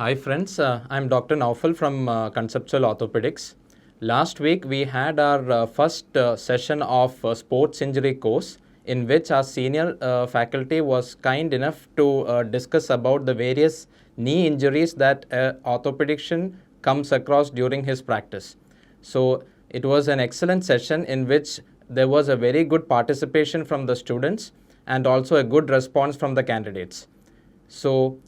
Hi friends, I'm Dr. Naufal from Conceptual Orthopedics. Last week we had our first session of sports injury course in which our senior faculty was kind enough to discuss about the various knee injuries that orthopedician comes across during his practice. So it was an excellent session in which there was a very good participation from the students and also a good response from the candidates. So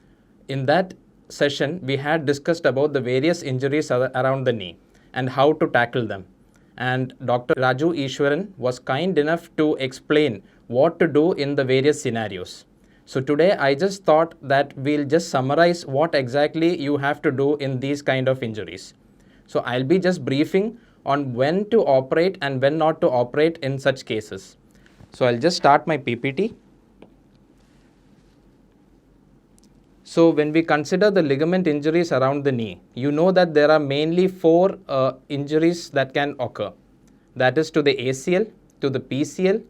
in that session, we had discussed about the various injuries around the knee and how to tackle them. And Dr. Raju Ishwaran was kind enough to explain what to do in the various scenarios. So today I just thought that we'll just summarize what exactly you have to do in these kind of injuries. So I'll be just briefing on when to operate and when not to operate in such cases. So I'll just start my PPT. So when we consider the ligament injuries around the knee, you know that there are mainly four injuries that can occur. That is to the ACL, to the PCL,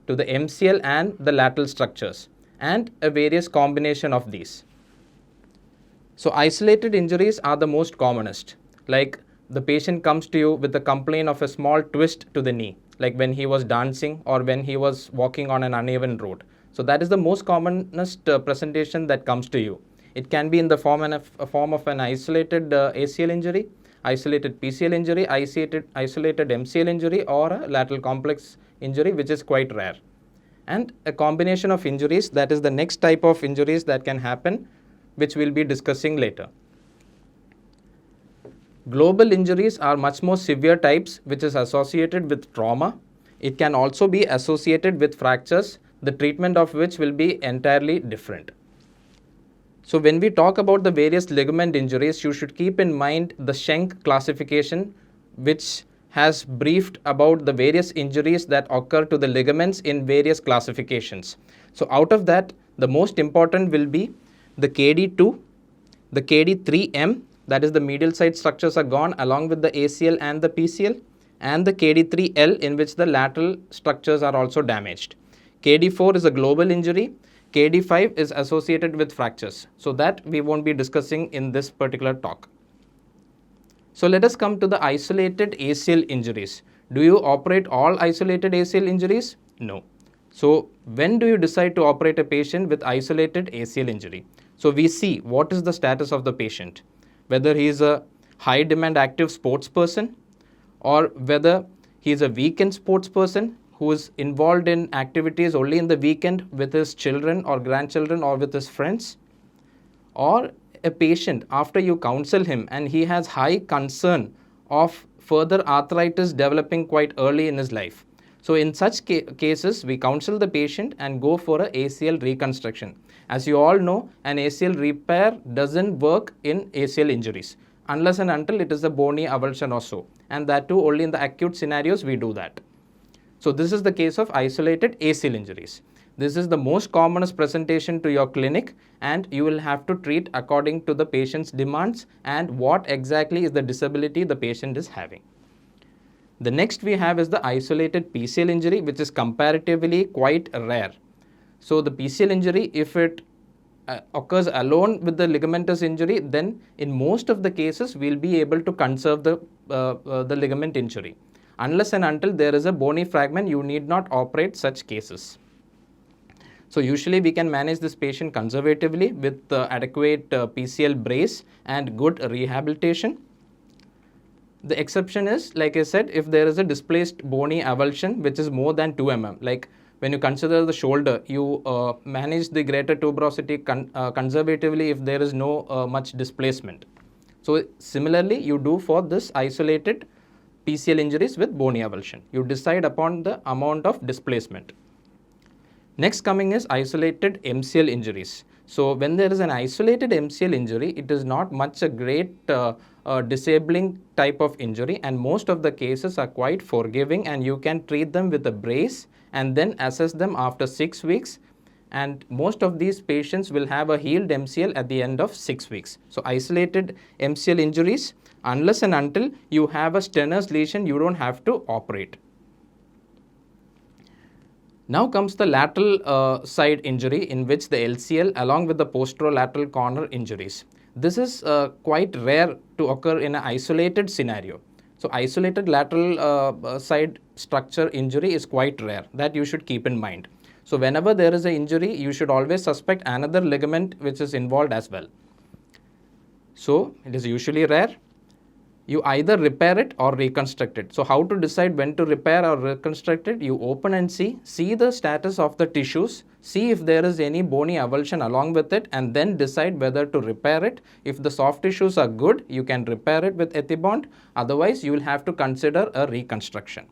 to the MCL and the lateral structures, and a various combination of these. So isolated injuries are the most commonest. Like the patient comes to you with a complaint of a small twist to the knee, like when he was dancing or when he was walking on an uneven road. So that is the most commonest presentation that comes to you. It can be in the form of an isolated ACL injury, isolated PCL injury, isolated MCL injury, or a lateral complex injury, which is quite rare. And a combination of injuries, that is the next type of injuries that can happen, which we'll be discussing later. Global injuries are much more severe types, which is associated with trauma. It can also be associated with fractures, the treatment of which will be entirely different. So when we talk about the various ligament injuries, you should keep in mind the Schenck classification, which has briefed about the various injuries that occur to the ligaments in various classifications. So out of that, the most important will be the KD2, the KD3M, that is the medial side structures are gone along with the ACL and the PCL, and the KD3L in which the lateral structures are also damaged. KD4 is a global injury. KD5 is associated with fractures. So that we won't be discussing in this particular talk. So let us come to the isolated ACL injuries. Do you operate all isolated ACL injuries? No. So when do you decide to operate a patient with isolated ACL injury? So we see what is the status of the patient, whether he is a high demand active sports person or whether he is a weekend sports person who is involved in activities only in the weekend with his children or grandchildren or with his friends, or a patient after you counsel him and he has high concern of further arthritis developing quite early in his life. So in such cases, we counsel the patient and go for a ACL reconstruction. As you all know, an ACL repair doesn't work in ACL injuries unless and until it is a bony avulsion or so, and that too only in the acute scenarios we do that. So this is the case of isolated ACL injuries. This is the most commonest presentation to your clinic, and you will have to treat according to the patient's demands and what exactly is the disability the patient is having. The next we have is the isolated PCL injury, which is comparatively quite rare. So the PCL injury, if it occurs alone with the ligamentous injury, then in most of the cases we'll be able to conserve the ligament injury. Unless and until there is a bony fragment, you need not operate such cases. So usually we can manage this patient conservatively with adequate PCL brace and good rehabilitation. The exception is, like I said, if there is a displaced bony avulsion which is more than 2 mm, like when you consider the shoulder, you manage the greater tuberosity conservatively if there is no much displacement. So similarly, you do for this isolated PCL injuries with bony avulsion. You decide upon the amount of displacement. Next coming is isolated MCL injuries. So when there is an isolated MCL injury, it is not much a great disabling type of injury, and most of the cases are quite forgiving and you can treat them with a brace and then assess them after 6 weeks, and most of these patients will have a healed MCL at the end of 6 weeks. So isolated MCL injuries, unless and until you have a Stenner's lesion, you don't have to operate. Now comes the lateral side injury, in which the LCL along with the posterolateral corner injuries. This is quite rare to occur in an isolated scenario. So isolated lateral side structure injury is quite rare. That you should keep in mind. So whenever there is an injury, you should always suspect another ligament which is involved as well. So it is usually rare. You either repair it or reconstruct it. So how to decide when to repair or reconstruct it? You open and see the status of the tissues, see if there is any bony avulsion along with it, and then decide whether to repair it. If the soft tissues are good, you can repair it with Ethibond. Otherwise, you will have to consider a reconstruction.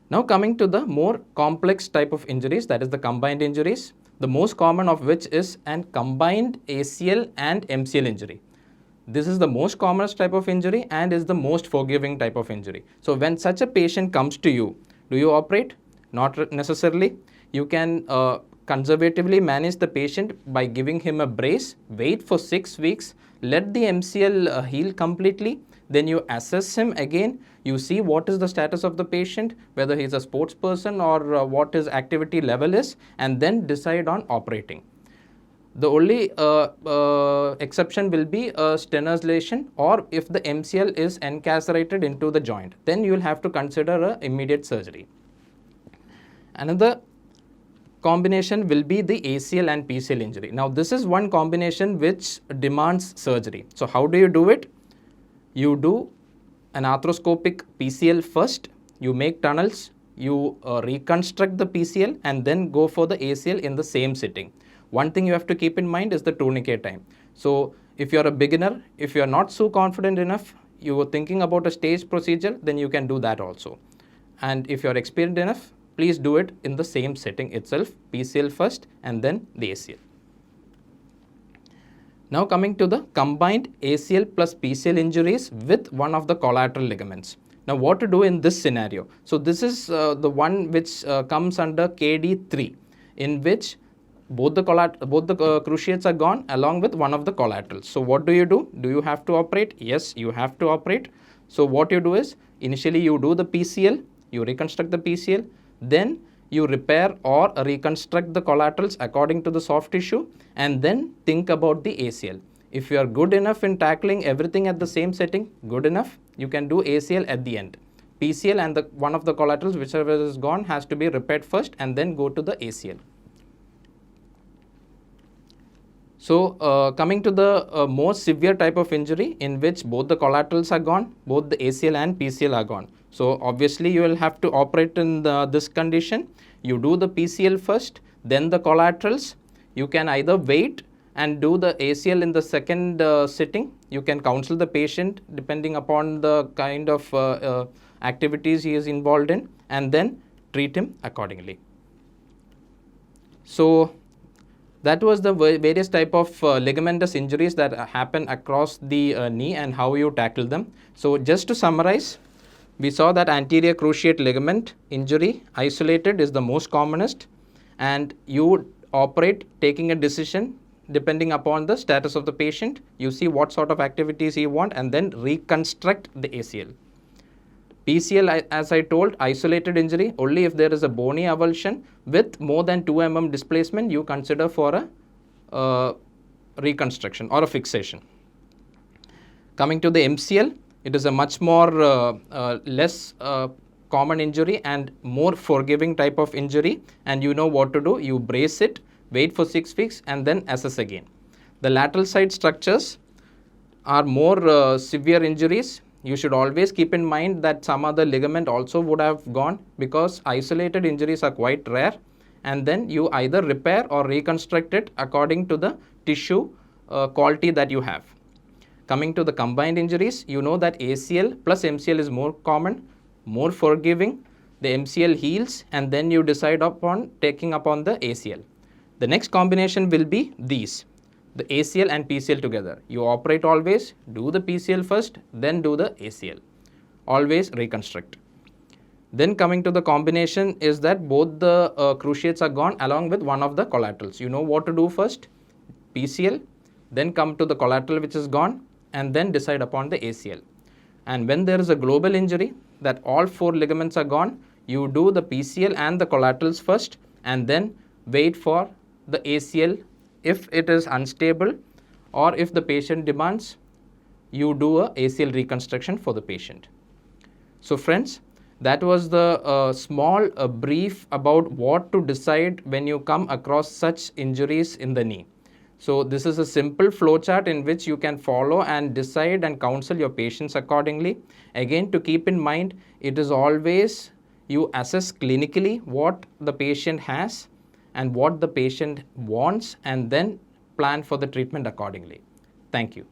Now coming to the more complex type of injuries, that is the combined injuries, the most common of which is an combined ACL and MCL injury. This is the most commonest type of injury and is the most forgiving type of injury. So when such a patient comes to you, do you operate? Not necessarily. You can conservatively manage the patient by giving him a brace, wait for 6 weeks, let the MCL heal completely, then you assess him again, you see what is the status of the patient, whether he is a sports person or what his activity level is, and then decide on operating. The only exception will be a Stener's lesion, or if the MCL is encarcerated into the joint, then you will have to consider an immediate surgery. Another combination will be the ACL and PCL injury. Now this is one combination which demands surgery. So how do you do it? You do an arthroscopic PCL first, you make tunnels, you reconstruct the PCL, and then go for the ACL in the same sitting. One thing you have to keep in mind is the tourniquet time. So if you're a beginner, if you're not so confident enough, you were thinking about a staged procedure, then you can do that also. And if you're experienced enough, please do it in the same setting itself, PCL first and then the ACL. Now coming to the combined ACL plus PCL injuries with one of the collateral ligaments. Now what to do in this scenario? So this is the one which comes under KD3, in which both the cruciates are gone along with one of the collaterals. So what do? Do you have to operate? Yes, you have to operate. So what you do is, initially you do the PCL, you reconstruct the PCL, then you repair or reconstruct the collaterals according to the soft tissue, and then think about the ACL. If you are good enough in tackling everything at the same setting, good enough, you can do ACL at the end. PCL and one of the collaterals, whichever is gone, has to be repaired first and then go to the ACL. So coming to the most severe type of injury, in which both the collaterals are gone, both the ACL and PCL are gone. So obviously you will have to operate in this condition. You do the PCL first, then the collaterals. You can either wait and do the ACL in the second sitting. You can counsel the patient depending upon the kind of activities he is involved in, and then treat him accordingly. So that was the various type of ligamentous injuries that happen across the knee and how you tackle them. So just to summarize, we saw that anterior cruciate ligament injury isolated is the most commonest, and you operate taking a decision depending upon the status of the patient. You see what sort of activities you want and then reconstruct the ACL. PCL, as I told, isolated injury, only if there is a bony avulsion with more than 2 mm displacement, you consider for a reconstruction or a fixation. Coming to the MCL, it is a much more less common injury and more forgiving type of injury, and you know what to do. You brace it, wait for 6 weeks, and then assess again. The lateral side structures are more severe injuries. You should always keep in mind that some other ligament also would have gone, because isolated injuries are quite rare, and then you either repair or reconstruct it according to the tissue quality that you have. Coming to the combined injuries, you know that ACL plus MCL is more common, more forgiving. The MCL heals and then you decide upon taking upon the ACL. The next combination will be these, the ACL and PCL together. You operate always, do the PCL first, then do the ACL. Always reconstruct. Then coming to the combination is that both the cruciates are gone along with one of the collaterals. You know what to do first, PCL, then come to the collateral which is gone, and then decide upon the ACL. And when there is a global injury that all 4 ligaments are gone, you do the PCL and the collaterals first, and then wait for the ACL if it is unstable, or if the patient demands, you do a ACL reconstruction for the patient. So friends, that was the small brief about what to decide when you come across such injuries in the knee. So this is a simple flowchart in which you can follow and decide and counsel your patients accordingly. Again, to keep in mind, it is always you assess clinically what the patient has and what the patient wants, and then plan for the treatment accordingly. Thank you.